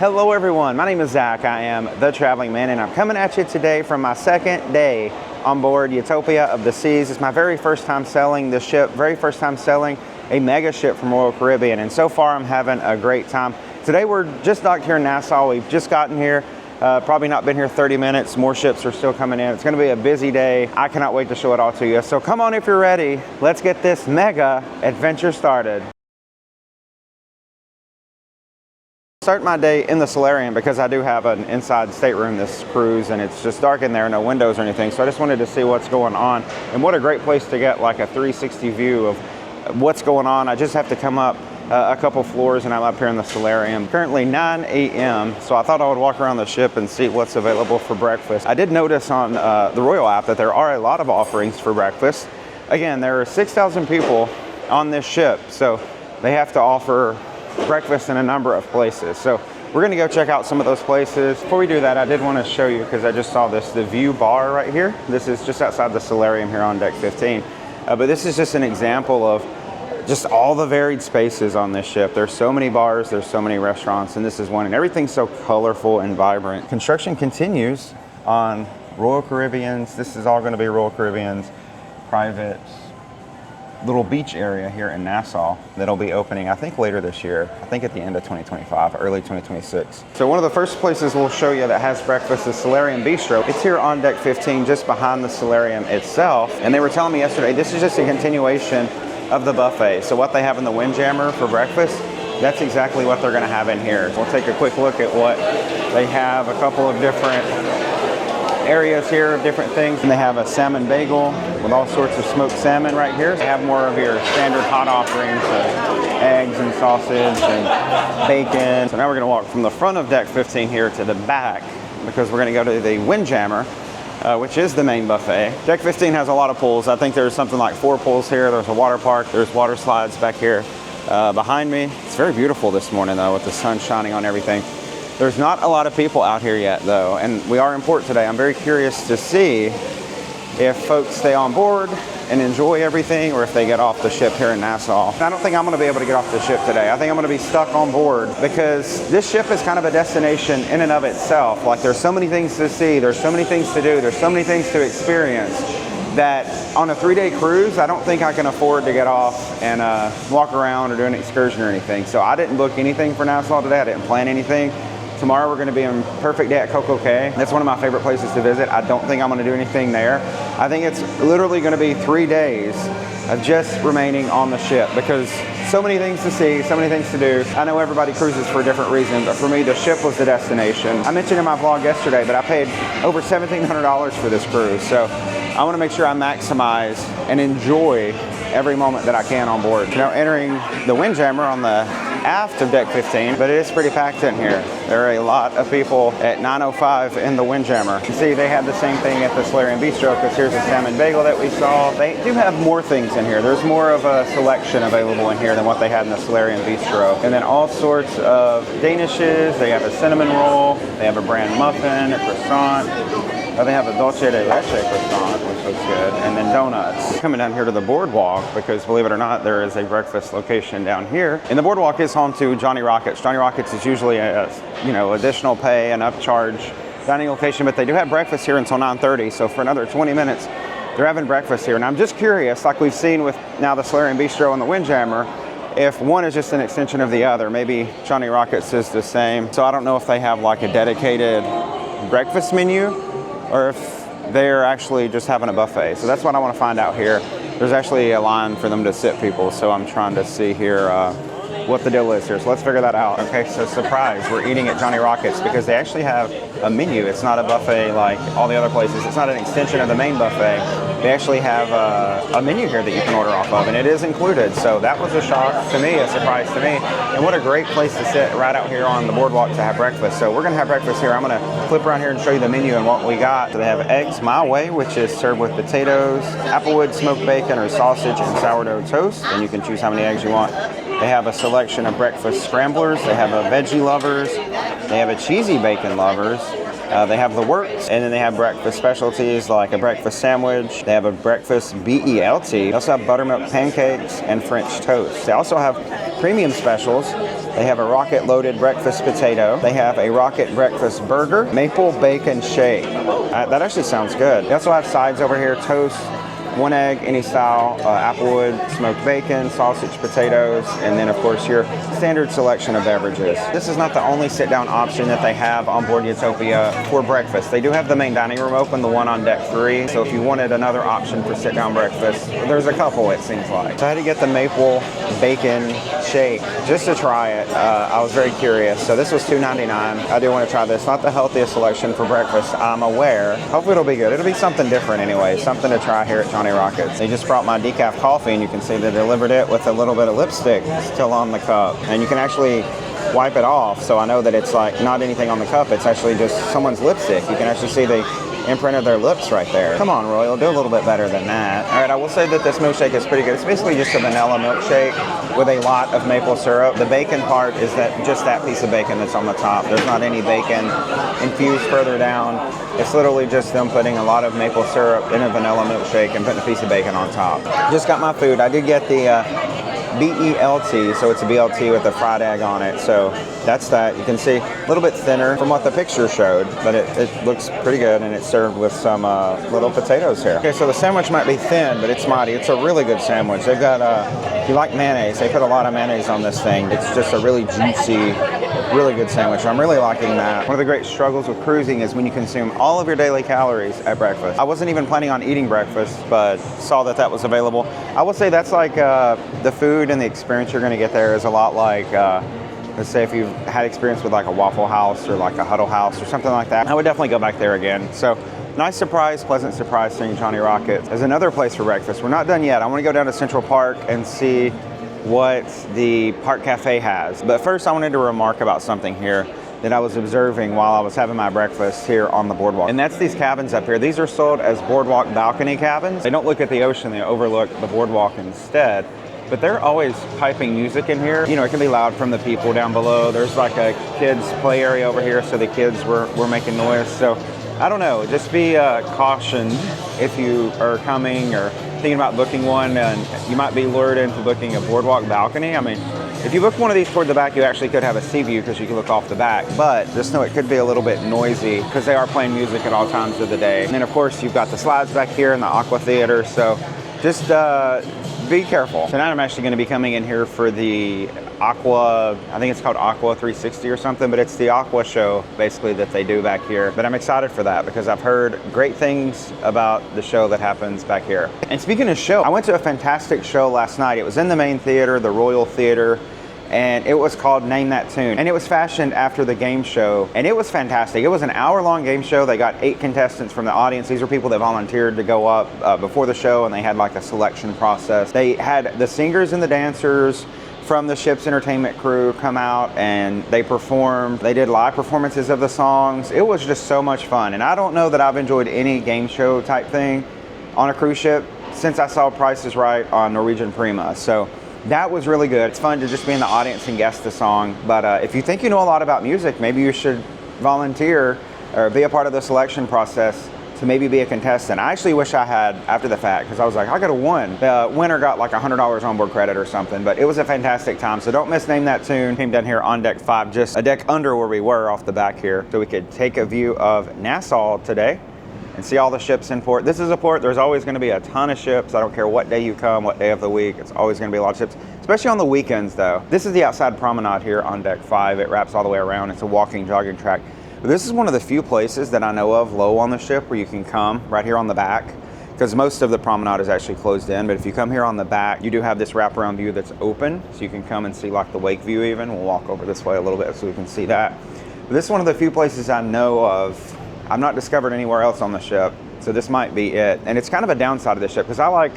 Hello everyone, my name is Zach. I am the Traveling Man and I'm coming at you today from my second day on board Utopia of the Seas. It's my very first time sailing this ship, very first time sailing a mega ship from Royal Caribbean, and so far I'm having a great time. Today we're just docked here in Nassau. We've just gotten here, probably not been here 30 minutes. More ships are still coming in. It's going to be a busy day. I cannot wait to show it all to you. So come on if you're ready. Let's get this mega adventure started. Start my day in the solarium because I do have an inside stateroom this cruise and it's just dark in there, no windows or anything. So I just wanted to see what's going on, and what a great place to get like a 360 view of what's going on. I just have to come up a couple floors and I'm up here in the solarium. Currently 9 a.m. so I thought I would walk around the ship and see what's available for breakfast. I did notice on the Royal app that there are a lot of offerings for breakfast. Again, there are 6,000 people on this ship, so they have to offer breakfast in a number of places. So we're gonna go check out some of those places. Before we do that, I did want to show you, because I just saw this, the view bar right here. This is just outside the solarium here on deck 15. But this is just an example of just all the varied spaces on this ship. There's so many bars, there's so many restaurants, and this is one, and everything's so colorful and vibrant. Construction continues on Royal Caribbean's. This is all gonna be Royal Caribbean's private little beach area here in Nassau that'll be opening, I think, later this year. I think at the end of 2025, early 2026. So one of the first places we'll show you that has breakfast is Solarium Bistro. It's here on deck 15, just behind the solarium itself. And they were telling me yesterday, this is just a continuation of the buffet. So what they have in the Windjammer for breakfast, that's exactly what they're gonna have in here. We'll take a quick look at what they have. A couple of different areas here of different things, and they have a salmon bagel with all sorts of smoked salmon right here. They have more of your standard hot offerings of eggs and sausage and bacon. So now we're going to walk from the front of deck 15 here to the back, because we're going to go to the Windjammer, which is the main buffet. Deck 15 has a lot of pools. I think there's something like 4 pools here. There's a water park. There's water slides back here behind me. It's very beautiful this morning though, with the sun shining on everything. There's not a lot of people out here yet though, and we are in port today. I'm very curious to see if folks stay on board and enjoy everything, or if they get off the ship here in Nassau. I don't think I'm gonna be able to get off the ship today. I think I'm gonna be stuck on board, because this ship is kind of a destination in and of itself. Like, there's so many things to see, there's so many things to do, there's so many things to experience, that on a 3-day cruise, I don't think I can afford to get off and walk around or do an excursion or anything. So I didn't book anything for Nassau today. I didn't plan anything. Tomorrow we're going to be in Perfect Day at CocoCay. That's one of my favorite places to visit. I don't think I'm going to do anything there. I think it's literally going to be 3 days of just remaining on the ship, because so many things to see, so many things to do. I know everybody cruises for a different reason, but for me, the ship was the destination. I mentioned in my vlog yesterday that I paid over $1,700 for this cruise. So I want to make sure I maximize and enjoy every moment that I can on board. Now entering the Windjammer on the aft of deck 15, but it is pretty packed in here. There are a lot of people at 9:05 in the Windjammer. You can see they have the same thing at the Solarium Bistro, because here's a salmon bagel that we saw. They do have more things in here. There's more of a selection available in here than what they had in the Solarium Bistro. And then all sorts of Danishes. They have a cinnamon roll. They have a bran muffin, a croissant. They have a dulce de leche croissant, which looks good, and then donuts. Coming down here to the Boardwalk, because believe it or not, there is a breakfast location down here. And the Boardwalk is home to Johnny Rockets. Johnny Rockets is usually a additional pay and upcharge dining location, but they do have breakfast here until 9:30. So for another 20 minutes, they're having breakfast here. And I'm just curious, like we've seen with now the Solarium Bistro and the Windjammer, if one is just an extension of the other. Maybe Johnny Rockets is the same. So I don't know if they have like a dedicated breakfast menu, or if they're actually just having a buffet. So that's what I want to find out here. There's actually a line for them to sit people, so I'm trying to see here what the deal is here. So let's figure that out. Okay, so surprise, we're eating at Johnny Rockets, because they actually have a menu. It's not a buffet like all the other places. It's not an extension of the main buffet. They actually have a menu here that you can order off of, and it is included. So that was a shock to me, a surprise to me. And what a great place to sit right out here on the boardwalk to have breakfast. So we're gonna have breakfast here. I'm gonna flip around here and show you the menu and what we got. So they have eggs my way, which is served with potatoes, applewood smoked bacon or sausage, and sourdough toast. And you can choose how many eggs you want. They have a selection of breakfast scramblers. They have a veggie lovers. They have a cheesy bacon lovers. They have the works, and then they have breakfast specialties like a breakfast sandwich. They have a breakfast BELT. They also have buttermilk pancakes and French toast. They also have premium specials They have a rocket loaded breakfast potato. They have a rocket breakfast burger, maple bacon shake. That actually sounds good. They also have sides over here, toast, one egg, any style, applewood, smoked bacon, sausage, potatoes, and then of course your standard selection of beverages. This is not the only sit-down option that they have on board Utopia for breakfast. They do have the main dining room open, the one on deck 3. So if you wanted another option for sit-down breakfast, there's a couple, it seems like. So I had to get the maple bacon shake just to try it. I was very curious. So this was $2.99. I do want to try this. Not the healthiest selection for breakfast, I'm aware. Hopefully it'll be good. It'll be something different anyway. Something to try here at Johnny Rockets. They just brought my decaf coffee, and you can see they delivered it with a little bit of lipstick still on the cup. And you can actually wipe it off, so I know that it's like not anything on the cup. It's actually just someone's lipstick. You can actually see the imprint of their lips right there. Come on, Royal, do a little bit better than that. All right, I will say that this milkshake is pretty good. It's basically just a vanilla milkshake with a lot of maple syrup. The bacon part is just that piece of bacon that's on the top. There's not any bacon infused further down. It's literally just them putting a lot of maple syrup in a vanilla milkshake and putting a piece of bacon on top. Just got my food. I did get the BELT, so it's a BLT with a fried egg on it. So that's that. You can see a little bit thinner from what the picture showed, but it looks pretty good, and it's served with some little potatoes here. Okay, so the sandwich might be thin, but it's mighty. It's a really good sandwich. They've got, if you like mayonnaise, they put a lot of mayonnaise on this thing. It's just a really juicy, really good sandwich. I'm really liking that. One of the great struggles with cruising is when you consume all of your daily calories at breakfast. I wasn't even planning on eating breakfast, but saw that that was available. I will say that's like the food and the experience you're going to get there is a lot like, let's say if you've had experience with like a Waffle House or like a Huddle House or something like that, I would definitely go back there again. So nice surprise, pleasant surprise seeing Johnny Rockets. There's another place for breakfast. We're not done yet. I want to go down to Central Park and see what the Park Cafe has. But first I wanted to remark about something here that I was observing while I was having my breakfast here on the boardwalk. And that's these cabins up here. These are sold as boardwalk balcony cabins. They don't look at the ocean, they overlook the boardwalk instead. But they're always piping music in here. You know, it can be loud from the people down below. There's like a kids play area over here, so the kids were making noise. So I don't know, just be cautioned if you are coming or thinking about booking one, and you might be lured into booking a boardwalk balcony. I mean, if you book one of these toward the back, you actually could have a sea view because you can look off the back, but just know it could be a little bit noisy because they are playing music at all times of the day. And then of course you've got the slides back here in the Aqua Theater, so just be careful. Tonight I'm actually going to be coming in here for the Aqua, I think it's called Aqua 360 or something, but it's the Aqua show basically that they do back here. But I'm excited for that because I've heard great things about the show that happens back here. And speaking of show, I went to a fantastic show last night. It was in the main theater, the Royal Theater, and it was called Name That Tune. And it was fashioned after the game show, and it was fantastic. It was an hour-long game show. They got 8 contestants from the audience. These are people that volunteered to go up before the show, and they had like a selection process. They had the singers and the dancers from the ship's entertainment crew come out, and they performed. They did live performances of the songs. It was just so much fun, and I don't know that I've enjoyed any game show type thing on a cruise ship since I saw Price is Right on Norwegian Prima. So that was really good. It's fun to just be in the audience and guess the song. But if you think you know a lot about music, maybe you should volunteer or be a part of the selection process to maybe be a contestant. I actually wish I had after the fact because I was like, I could have won. The winner got like $100 onboard credit or something, but it was a fantastic time. So don't miss Name That Tune. Came down here on deck 5, just a deck under where we were off the back here, so we could take a view of Nassau today and see all the ships in port. This is a port, there's always gonna be a ton of ships. I don't care what day you come, what day of the week, it's always gonna be a lot of ships, especially on the weekends though. This is the outside promenade here on deck 5. It wraps all the way around. It's a walking, jogging track. But this is one of the few places that I know of low on the ship where you can come right here on the back, because most of the promenade is actually closed in. But if you come here on the back, you do have this wraparound view that's open, so you can come and see like the wake view even. We'll walk over this way a little bit so we can see that. But this is one of the few places I know of. I've not discovered anywhere else on the ship, so this might be it. And it's kind of a downside of the ship because I like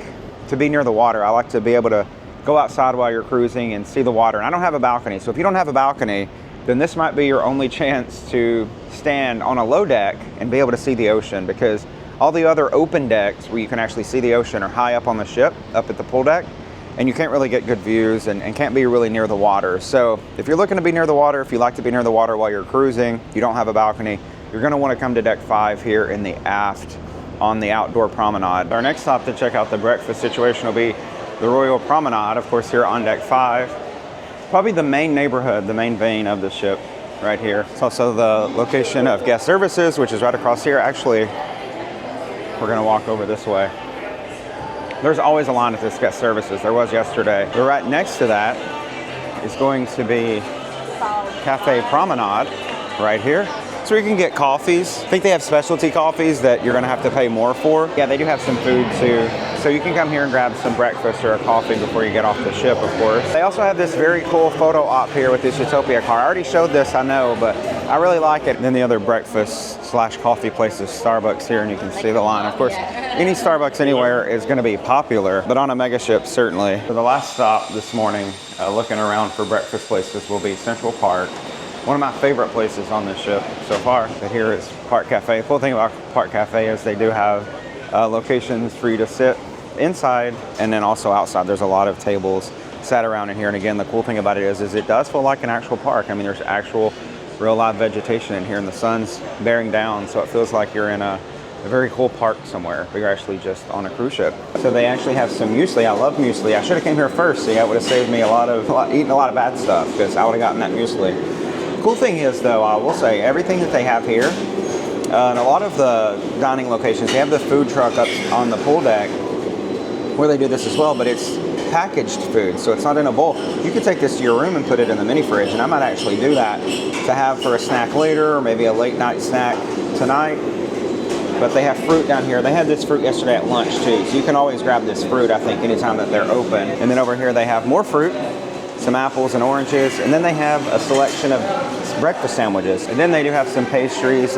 to be near the water. I like to be able to go outside while you're cruising and see the water. And I don't have a balcony, so if you don't have a balcony, then this might be your only chance to stand on a low deck and be able to see the ocean, because all the other open decks where you can actually see the ocean are high up on the ship, up at the pool deck, and you can't really get good views and can't be really near the water. So if you're looking to be near the water, if you like to be near the water while you're cruising, you don't have a balcony, you're gonna wanna come to deck 5 here in the aft on the outdoor promenade. Our next stop to check out the breakfast situation will be the Royal Promenade, of course, here on deck 5. probably the main neighborhood, the main vein of the ship right here. It's also the location of guest services, which is right across here. Actually, we're gonna walk over this way. There's always a line at this guest services. There was yesterday. But right next to that is going to be Cafe Promenade right here. So you can get coffees. I think they have specialty coffees that you're gonna have to pay more for. Yeah, they do have some food too. So you can come here and grab some breakfast or a coffee before you get off the ship, of course. They also have this very cool photo op here with this Utopia car. I already showed this, I know, but I really like it. And then the other breakfast slash coffee places, Starbucks here, and you can see the line. Of course, any Starbucks anywhere is gonna be popular, but on a mega ship, certainly. For the last stop this morning, looking around for breakfast places will be Central Park. One of my favorite places on this ship so far. But here is Park Cafe. The cool thing about Park Cafe is they do have locations for you to sit inside and then also outside. There's a lot of tables sat around in here. And again, the cool thing about it is it does feel like an actual park. I mean, there's actual real live vegetation in here and the sun's bearing down. So it feels like you're in a very cool park somewhere, but you're actually just on a cruise ship. So they actually have some muesli. I love muesli. I should have came here first. See, that would have saved me eating a lot of bad stuff because I would have gotten that muesli. Cool thing is, though, I will say everything that they have here, and a lot of the dining locations, they have the food truck up on the pool deck where they do this as well, but it's packaged food, so it's not in a bowl. You could take this to your room and put it in the mini fridge, and I might actually do that to have for a snack later or maybe a late night snack tonight. But they have fruit down here. They had this fruit yesterday at lunch too, so you can always grab this fruit, I think, anytime that they're open. And then over here they have more fruit, some apples and oranges, and then they have a selection of breakfast sandwiches. And then they do have some pastries,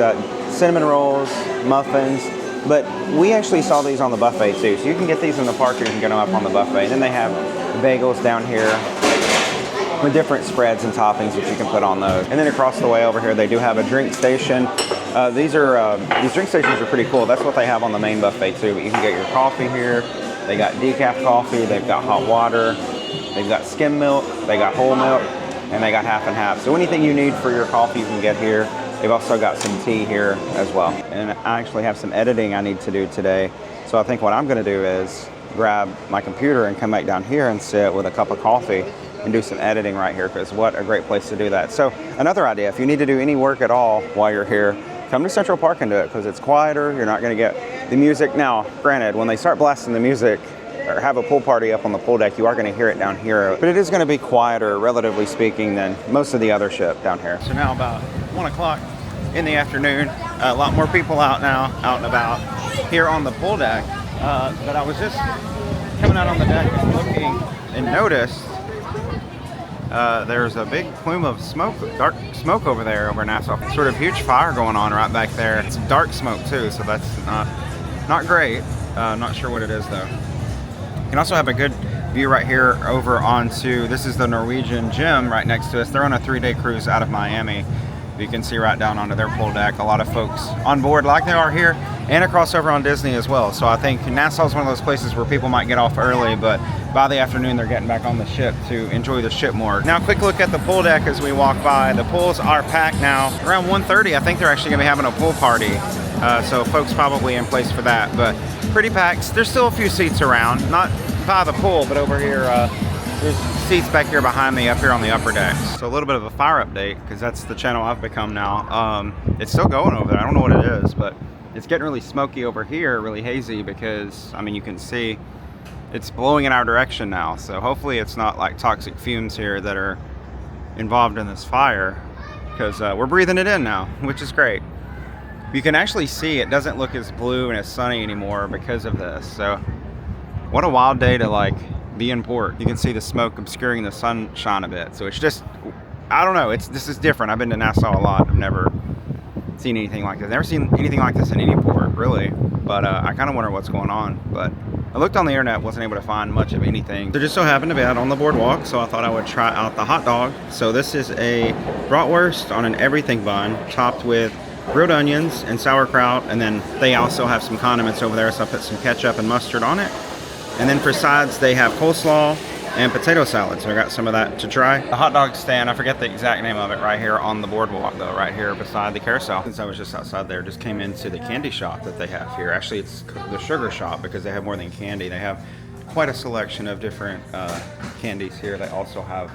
cinnamon rolls, muffins, but we actually saw these on the buffet too. So you can get these in the park or you can get them up on the buffet. And then they have bagels down here with different spreads and toppings that you can put on those. And then across the way over here, they do have a drink station. These drink stations are pretty cool. That's what they have on the main buffet too, but you can get your coffee here. They got decaf coffee, they've got hot water, they've got skim milk, they got whole milk, and they got half and half. So anything you need for your coffee you can get here. They've also got some tea here as well. And I actually have some editing I need to do today. So I think what I'm gonna do is grab my computer and come back down here and sit with a cup of coffee and do some editing right here, because what a great place to do that. So another idea, if you need to do any work at all while you're here, come to Central Park and do it, because it's quieter. You're not gonna get the music. Now, granted, when they start blasting the music, or have a pool party up on the pool deck, you are going to hear it down here. But it is going to be quieter, relatively speaking, than most of the other ship down here. So now about 1 o'clock in the afternoon, a lot more people out now, out and about, here on the pool deck. But I was just coming out on the deck and looking and noticed there's a big plume of smoke, dark smoke over there over Nassau. Sort of huge fire going on right back there. It's dark smoke too, so that's not great. Not sure what it is though. You can also have a good view right here over onto, this is the Norwegian gym right next to us. They're on a 3-day cruise out of Miami. You can see right down onto their pool deck. A lot of folks on board like they are here, and a crossover on Disney as well. So I think Nassau is one of those places where people might get off early, but by the afternoon they're getting back on the ship to enjoy the ship more. Now, quick look at the pool deck as we walk by. The pools are packed now. Around 1:30, I think they're actually gonna be having a pool party. So folks probably in place for that, but pretty packed. There's still a few seats around, not by the pool, but over here, there's seats back here behind me up here on the upper deck. So a little bit of a fire update, because that's the channel I've become now. It's still going over there. I don't know what it is, but it's getting really smoky over here, really hazy, because, I mean, you can see it's blowing in our direction now. So hopefully it's not like toxic fumes here that are involved in this fire, because we're breathing it in now, which is great. You can actually see it doesn't look as blue and as sunny anymore because of this. So what a wild day to like be in port. You can see the smoke obscuring the sunshine a bit. So it's just, I don't know, this is different. I've been to Nassau a lot. I've never seen anything like this. Never seen anything like this in any port, really. But I kind of wonder what's going on. But I looked on the internet, wasn't able to find much of anything. There just so happened to be out on the boardwalk, so I thought I would try out the hot dog. So this is a bratwurst on an everything bun, topped with grilled onions and sauerkraut, and then they also have some condiments over there, so I put some ketchup and mustard on it. And then for sides, they have coleslaw and potato salad, so I got some of that to try. The hot dog stand, I forget the exact name of it, right here on the boardwalk though, right here beside the carousel. Since I was just outside there, just came into the candy shop that they have here. Actually, it's the sugar shop, because they have more than candy. They have quite a selection of different candies here. They also have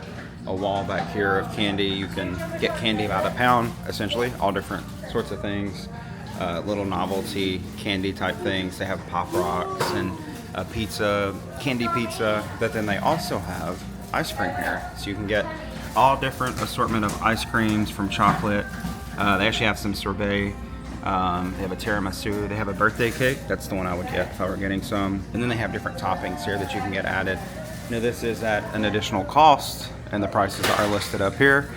a wall back here of candy. You can get candy by the pound, essentially, all different sorts of things. Little novelty candy type things. They have Pop Rocks and pizza, candy pizza, but then they also have ice cream here. So you can get all different assortment of ice creams from chocolate. They actually have some sorbet. They have a tiramisu. They have a birthday cake. That's the one I would get if I were getting some. And then they have different toppings here that you can get added. Now this is at an additional cost, and the prices are listed up here,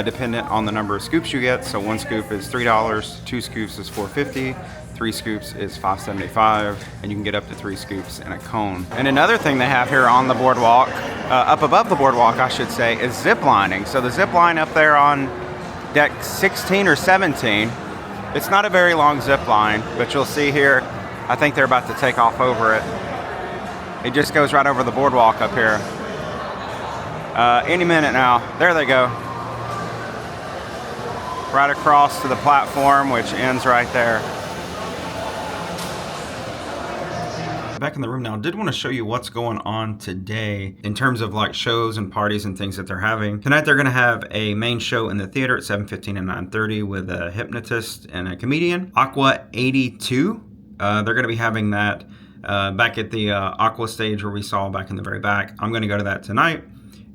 dependent on the number of scoops you get. So 1 scoop is $3, 2 scoops is $4.50, 3 scoops is $5.75, and you can get up to 3 scoops in a cone. And another thing they have here on the boardwalk, up above the boardwalk, I should say, is zip lining. So the zip line up there on deck 16 or 17, it's not a very long zip line, but you'll see here, I think they're about to take off over it. It just goes right over the boardwalk up here. Any minute now. There they go. Right across to the platform, which ends right there. Back in the room now, I did want to show you what's going on today in terms of like shows and parties and things that they're having. Tonight they're going to have a main show in the theater at 7:15 and 9:30 with a hypnotist and a comedian. Aqua Too. They're going to be having that back at the Aqua stage where we saw back in the very back. I'm going to go to that tonight.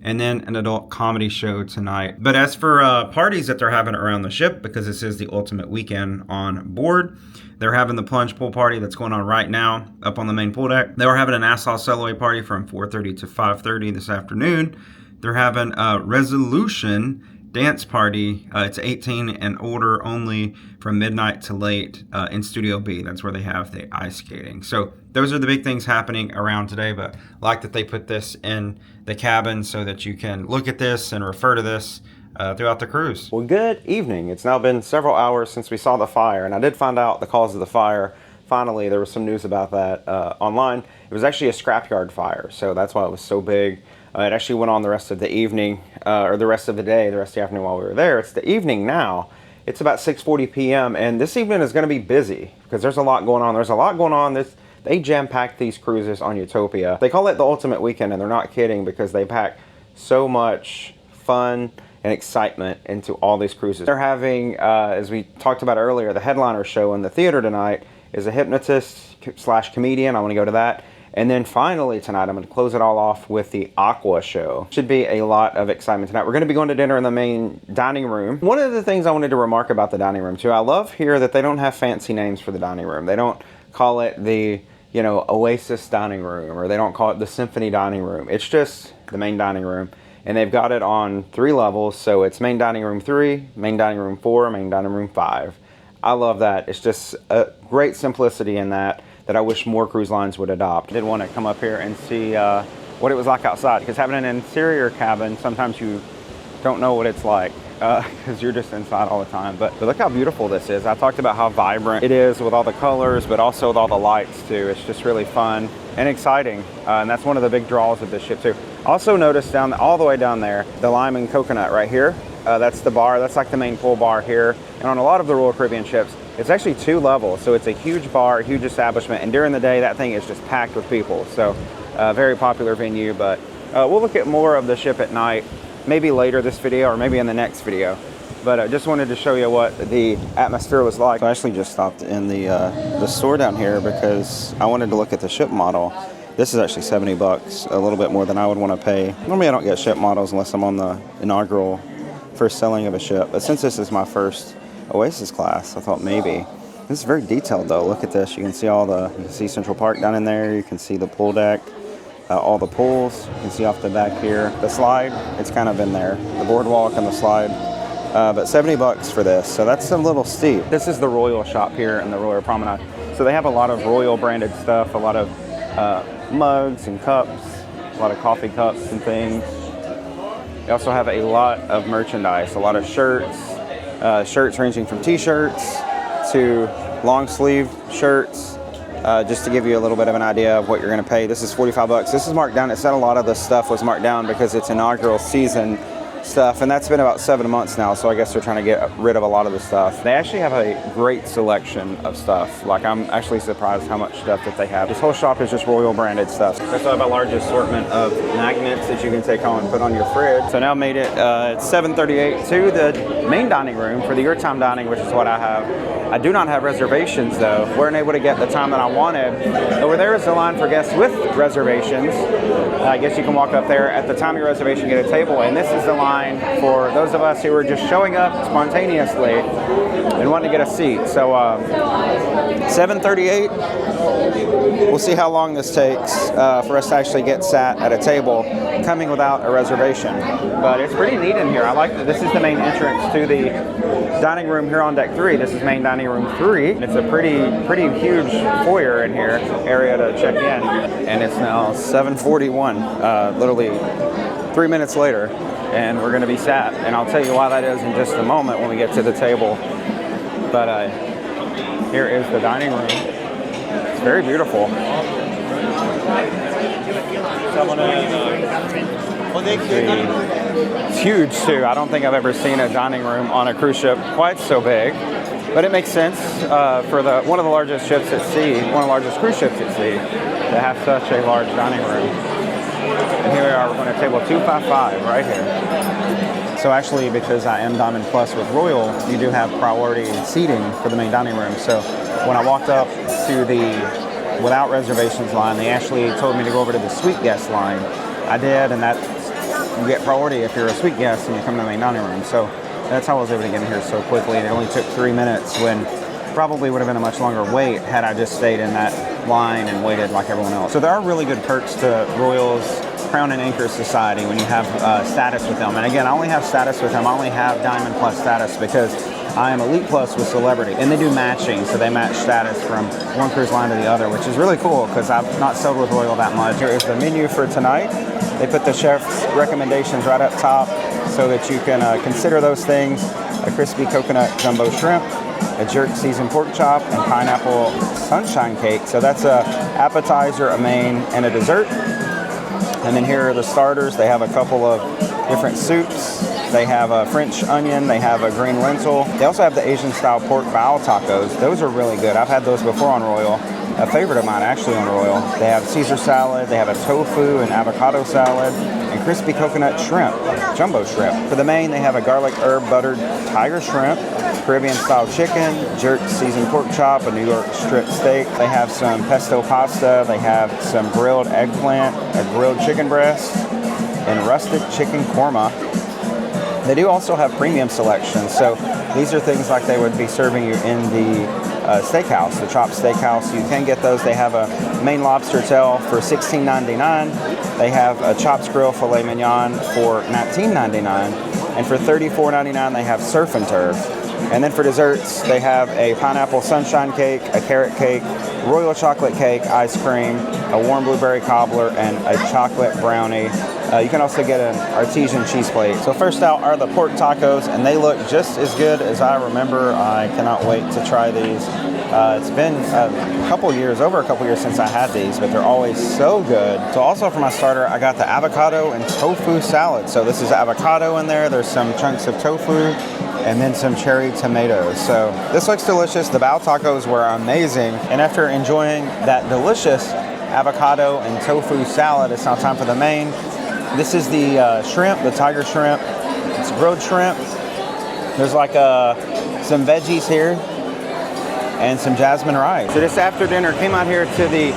And then an adult comedy show tonight. But as for parties that they're having around the ship, because this is the ultimate weekend on board, they're having the plunge pool party that's going on right now up on the main pool deck. They were having a Nassau I party from 4:30 to 5:30 this afternoon. They're having a resolution dance party. It's 18 and older only from midnight to late in Studio B. That's where they have the ice skating. So those are the big things happening around today, but I like that they put this in the cabin so that you can look at this and refer to this throughout the cruise. Well, good evening. It's now been several hours since we saw the fire, and I did find out the cause of the fire. Finally, there was some news about that online. It was actually a scrapyard fire, so that's why it was so big. It actually went on the rest of the evening, or the rest of the day, the rest of the afternoon while we were there. It's the evening now. It's about 6:40 p.m. and this evening is going to be busy because there's a lot going on. There's a lot going on. They jam-packed these cruises on Utopia. They call it the ultimate weekend, and they're not kidding because they pack so much fun and excitement into all these cruises. They're having, as we talked about earlier, the headliner show in the theater tonight is a hypnotist / comedian. I want to go to that. And then finally tonight, I'm going to close it all off with the Aqua show. Should be a lot of excitement tonight. We're going to be going to dinner in the main dining room. One of the things I wanted to remark about the dining room too, I love here that they don't have fancy names for the dining room. They don't call it the, you know, Oasis dining room, or they don't call it the Symphony dining room. It's just the main dining room. And they've got it on 3 levels. So it's main dining room 3, main dining room 4, main dining room 5. I love that. It's just a great simplicity in that I wish more cruise lines would adopt. I did want to come up here and see what it was like outside, because having an interior cabin, sometimes you don't know what it's like because you're just inside all the time. But look how beautiful this is. I talked about how vibrant it is with all the colors, but also with all the lights too. It's just really fun and exciting, and that's one of the big draws of this ship too. Also notice down all the way down there, the lime and coconut right here. That's the bar. That's like the main pool bar here. And on a lot of the Royal Caribbean ships, it's actually 2 levels, so it's a huge bar, huge establishment, and during the day that thing is just packed with people. So very popular venue, but we'll look at more of the ship at night, maybe later this video or maybe in the next video. But I just wanted to show you what the atmosphere was like. I actually just stopped in the store down here because I wanted to look at the ship model. This is actually $70, a little bit more than I would want to pay. Normally I don't get ship models unless I'm on the inaugural first selling of a ship, but since this is my first Oasis class, I thought maybe. This is very detailed though. Look at this. You can see you can see Central Park down in there. You can see the pool deck, all the pools. You can see off the back here. The slide, it's kind of in there. The boardwalk and the slide. But $70 for this, so that's a little steep. This is the Royal shop here in the Royal Promenade. So they have a lot of Royal branded stuff, a lot of mugs and cups, a lot of coffee cups and things. They also have a lot of merchandise, a lot of shirts, shirts ranging from t-shirts to long sleeve shirts, just to give you a little bit of an idea of what you're going to pay. This is $45. This is marked down. It said a lot of the stuff was marked down because it's inaugural season, stuff, and that's been about 7 months now, so I guess they're trying to get rid of a lot of the stuff. They actually have a great selection of stuff. Like, I'm actually surprised how much stuff that they have. This whole shop is just Royal branded stuff. They also have a large assortment of magnets that you can take home and put on your fridge. So now made it at 7:38 to the main dining room for the your time dining, which is what I have. I do not have reservations though. Weren't able to get the time that I wanted. Over there is the line for guests with reservations. I guess you can walk up there at the time of your reservation, get a table, and this is the line for those of us who are just showing up spontaneously and wanting to get a seat. So 7:38. We'll see how long this takes for us to actually get sat at a table coming without a reservation. But it's pretty neat in here. I like that this is the main entrance to the dining room here on deck 3. This is main dining room 3. It's a pretty huge foyer in here, area to check in. And it's now 7:41, literally 3 minutes later, and we're gonna be sat. And I'll tell you why that is in just a moment when we get to the table. But here is the dining room. It's very beautiful. It's huge too. I don't think I've ever seen a dining room on a cruise ship quite so big, but it makes sense for one of the largest ships at sea, one of the largest cruise ships at sea, to have such a large dining room. And here we are, we're going to table 255 right here. So actually, because I am Diamond Plus with Royal, you do have priority seating for the main dining room. So when I walked up to the without reservations line, they actually told me to go over to the suite guest line. I did, and that you get priority if you're a suite guest and you come to the main dining room. So that's how I was able to get in here so quickly, and it only took 3 minutes when probably would have been a much longer wait had I just stayed in that line and waited like everyone else. So there are really good perks to Royal's Crown and Anchor Society when you have status with them. And again, I only have status with them. I only have Diamond Plus status because I am Elite Plus with Celebrity, and they do matching, so they match status from one cruise line to the other, which is really cool because I've not sailed with Royal that much. Here is the menu for tonight. They put the chef's recommendations right up top so that you can consider those things: a crispy coconut jumbo shrimp, a jerk seasoned pork chop, and pineapple sunshine cake. So that's a appetizer, a main, and a dessert. And then here are the starters. They have a couple of different soups. They have a French onion. They have a green lentil. They also have the Asian style pork bao tacos. Those are really good. I've had those before on Royal. A favorite of mine actually on Royal. They have Caesar salad. They have a tofu and avocado salad and crispy coconut shrimp, jumbo shrimp. For the main, they have a garlic herb buttered tiger shrimp, Caribbean style chicken, jerk seasoned pork chop, a New York strip steak. They have some pesto pasta. They have some grilled eggplant, a grilled chicken breast, and rusted chicken korma. They do also have premium selections. So these are things like they would be serving you in the steakhouse, the Chopped Steakhouse. You can get those. They have a Maine lobster tail for $16.99. They have a Chops Grill filet mignon for $19.99. And for $34.99, they have surf and turf. And then for desserts, they have a pineapple sunshine cake, a carrot cake, royal chocolate cake, ice cream, a warm blueberry cobbler, and a chocolate brownie. You can also get an artesian cheese plate. So first out are the pork tacos, and they look just as good as I remember. I cannot wait to try these. It's been over a couple years since I had these, but they're always so good. So also for my starter, I got the avocado and tofu salad. So this is avocado in there. There's some chunks of tofu, and then some cherry tomatoes. So this looks delicious. The bao tacos were amazing. And after enjoying that delicious avocado and tofu salad, it's now time for the main. This is the shrimp, the tiger shrimp. It's grilled shrimp. There's like some veggies here and some jasmine rice. So just after dinner, came out here to the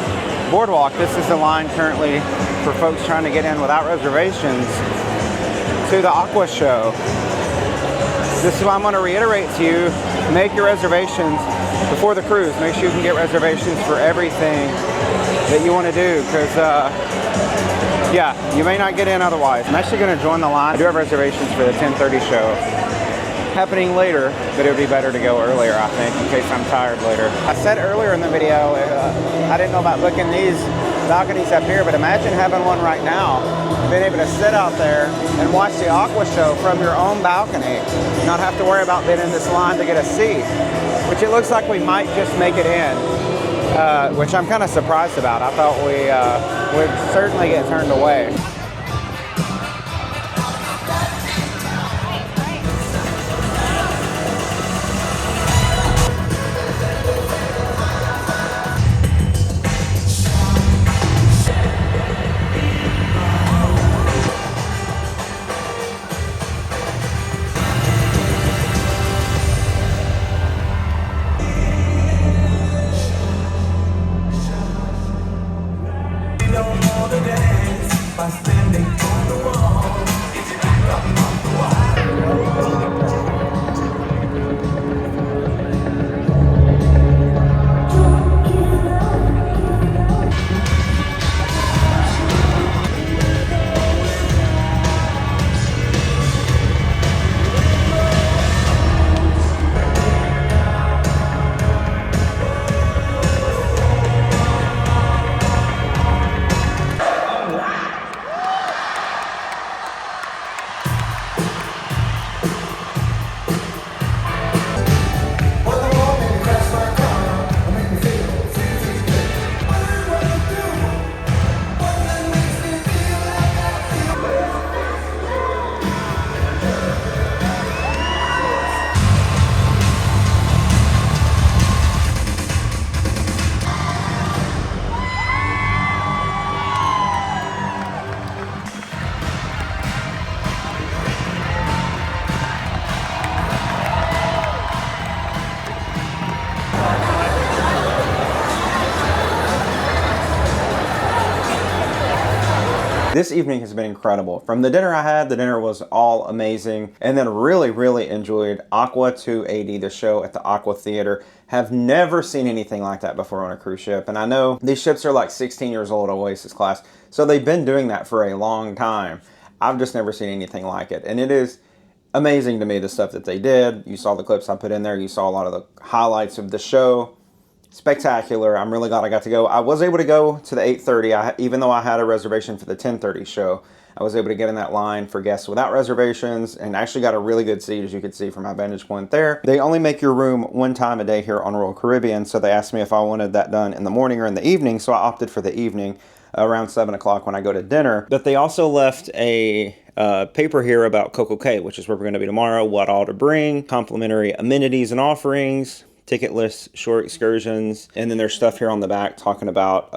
Boardwalk. This is the line currently for folks trying to get in without reservations to the Aqua show. This is why I'm going to reiterate to you, make your reservations before the cruise. Make sure you can get reservations for everything that you want to do, because yeah, you may not get in otherwise. I'm actually going to join the line. I do have reservations for the 10:30 show happening later, but it would be better to go earlier, I think, in case I'm tired later. I said earlier in the video, I didn't know about booking these balconies up here, but imagine having one right now, being able to sit out there and watch the Aqua show from your own balcony, not have to worry about being in this line to get a seat, which it looks like we might just make it in, which I'm kind of surprised about. I thought we would certainly get turned away. This evening has been incredible. From the dinner I had, the dinner was all amazing. And then really enjoyed Aqua Too, the show at the Aqua Theater. Have never seen anything like that before on a cruise ship. And I know these ships are like 16 years old, Oasis class. So they've been doing that for a long time. I've just never seen anything like it. And it is amazing to me, the stuff that they did. You saw the clips I put in there. You saw a lot of the highlights of the show. Spectacular. I'm really glad I got to go. I was able to go to the 8:30, even though I had a reservation for the 10:30 show. I was able to get in that line for guests without reservations and actually got a really good seat, as you can see from my vantage point there. They only make your room one time a day here on Royal Caribbean, so they asked me if I wanted that done in the morning or in the evening, so I opted for the evening around 7 o'clock when I go to dinner. But they also left a paper here about CocoCay, which is where we're going to be tomorrow, what all to bring, complimentary amenities and offerings, ticket lists, short excursions, and then there's stuff here on the back talking about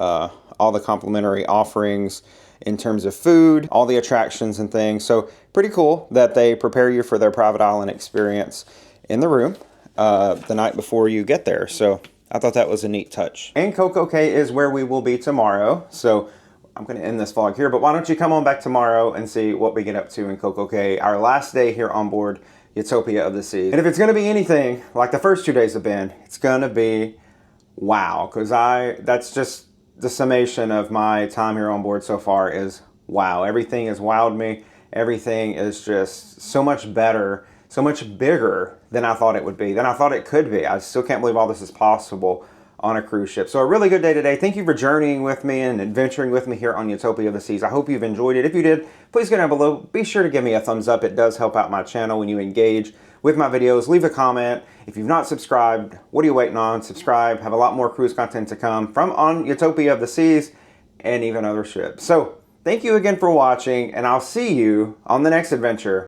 all the complimentary offerings in terms of food, all the attractions and things. So pretty cool that they prepare you for their private island experience in the room the night before you get there. So I thought that was a neat touch. And CocoCay is where we will be tomorrow. So I'm going to end this vlog here, but why don't you come on back tomorrow and see what we get up to in CocoCay, our last day here on board Utopia of the Seas. And if it's going to be anything like the first 2 days have been, it's going to be wow, because that's just the summation of my time here on board so far is wow. Everything has wowed me. Everything is just so much better, so much bigger than I thought it would be, than I thought it could be. I still can't believe all this is possible on a cruise ship. So a really good day today. Thank you for journeying with me and adventuring with me here on Utopia of the Seas. I hope you've enjoyed it. If you did, please go down below. Be sure to give me a thumbs up. It does help out my channel when you engage with my videos. Leave a comment. If you've not subscribed, what are you waiting on? Subscribe. Have a lot more cruise content to come from on Utopia of the Seas and even other ships. So thank you again for watching, and I'll see you on the next adventure.